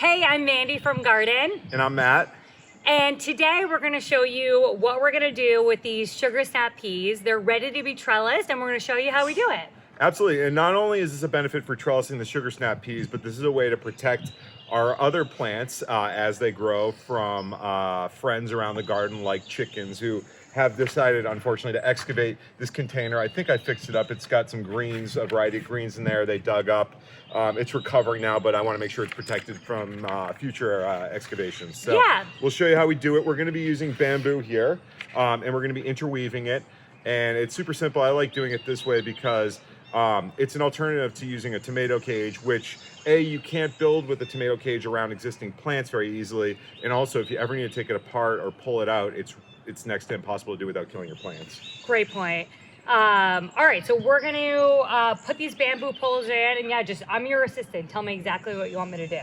Hey, I'm Mandy from Garden. And I'm Matt. And today we're going to show you what we're going to do with these sugar snap peas. They're ready to be trellised and we're going to show you how we do it. Absolutely, and not only is this a benefit for trellising the sugar snap peas, but this is a way to protect our other plants as they grow from friends around the garden like chickens who have decided, unfortunately, to excavate this container. I think I fixed it up. It's got some greens, a variety of greens in there they dug up. It's recovering now, but I want to make sure it's protected from future excavations. So Yeah. We'll show you how we do it. We're going to be using bamboo here, and we're going to be interweaving it. And it's super simple. I like doing it this way because it's an alternative to using a tomato cage, which you can't build with a tomato cage around existing plants very easily. And also, if you ever need to take it apart or pull it out, it's next to impossible to do without killing your plants. Great point. All right, so we're going to put these bamboo poles in, and yeah, I'm your assistant. Tell me exactly what you want me to do.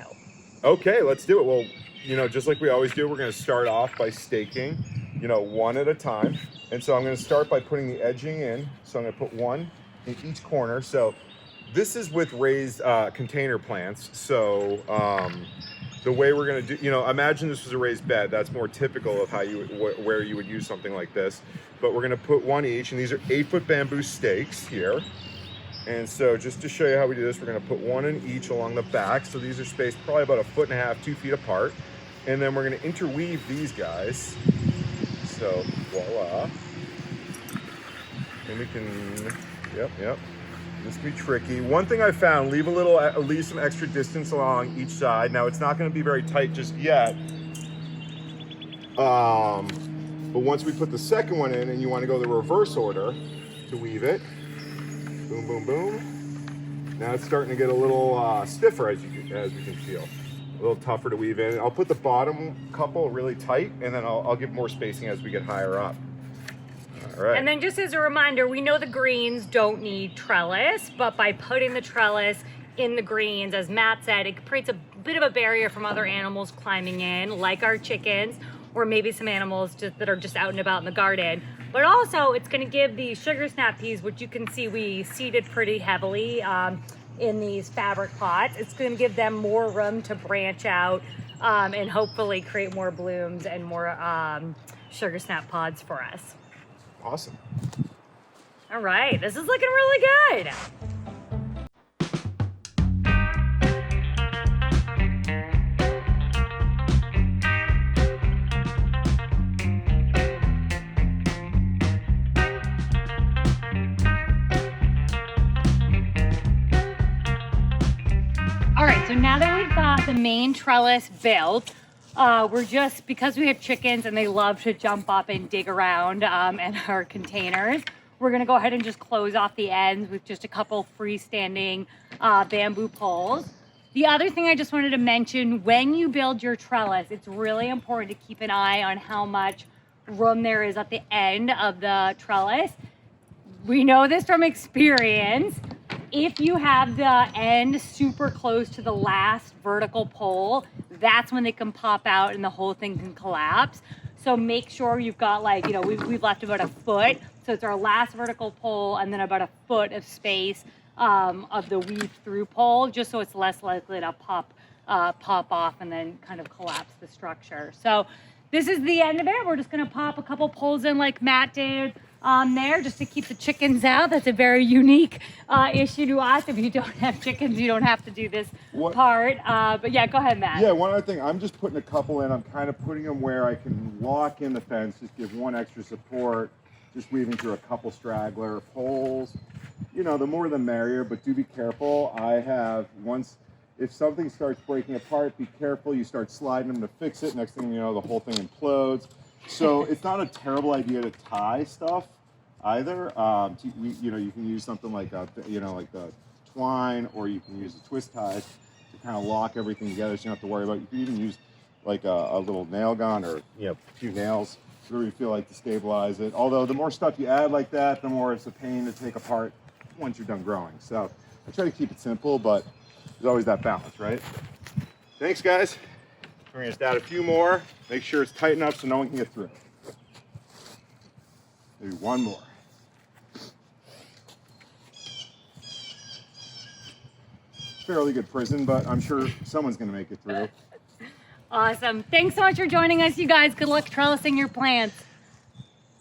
Okay, let's do it. Well, just like we always do, we're going to start off by staking, one at a time. And so I'm going to start by putting the edging in. So I'm going to put one in each corner. So this is with raised container plants. So the way we're going to do, imagine this was a raised bed. That's more typical of how where you would use something like this. But we're going to put one each, and these are 8-foot bamboo stakes here. And so just to show you how we do this, we're going to put one in each along the back. So these are spaced probably about 1.5 feet, 2 feet apart. And then we're going to interweave these guys. So voila. And we can, yep. This can be tricky. One thing I found, leave some extra distance along each side. Now it's not going to be very tight just yet. But once we put the second one in, and you want to go the reverse order to weave it, boom, boom, boom. Now it's starting to get a little stiffer as we can feel. A little tougher to weave in. I'll put the bottom couple really tight, and then I'll give more spacing as we get higher up. All right. And then just as a reminder, we know the greens don't need trellis, but by putting the trellis in the greens, as Matt said, it creates a bit of a barrier from other animals climbing in, like our chickens, or maybe some animals that are just out and about in the garden. But also, it's going to give the sugar snap peas, which you can see we seeded pretty heavily in these fabric pots. It's going to give them more room to branch out and hopefully create more blooms and more sugar snap pods for us. Awesome. All right, this is looking really good. All right, so now that we've got the main trellis built, because we have chickens and they love to jump up and dig around in our containers, we're gonna go ahead and just close off the ends with just a couple freestanding bamboo poles. The other thing I just wanted to mention, when you build your trellis, it's really important to keep an eye on how much room there is at the end of the trellis. We know this from experience. If you have the end super close to the last vertical pole, that's when they can pop out and the whole thing can collapse. So make sure you've got we've left about 1 foot. So it's our last vertical pole and then about 1 foot of space of the weave through pole, just so it's less likely to pop off and then kind of collapse the structure. So this is the end of it. We're just gonna pop a couple poles in like Matt did there just to keep the chickens out. That's a very unique issue to us. If you don't have chickens, you don't have to do this part. But yeah, go ahead, Matt. Yeah, one other thing, I'm just putting a couple in. I'm kind of putting them where I can lock in the fence, just give one extra support, just weaving through a couple straggler poles. The more the merrier, but do be careful. If something starts breaking apart, be careful. You start sliding them to fix it. Next thing you know, the whole thing implodes. So it's not a terrible idea to tie stuff either. You can use something like like the twine, or you can use the twist ties to kind of lock everything together, so you don't have to worry about it. You can even use like a little nail gun or a few nails, whatever you feel like, to stabilize it. Although the more stuff you add like that, the more it's a pain to take apart once you're done growing. So I try to keep it simple, but there's always that balance, right? Thanks, guys. We're gonna just add a few more. Make sure it's tight enough so no one can get through. Maybe one more. fairly good prison, but I'm sure someone's going to make it through. Awesome. Thanks so much for joining us, you guys. Good luck trellising your plants.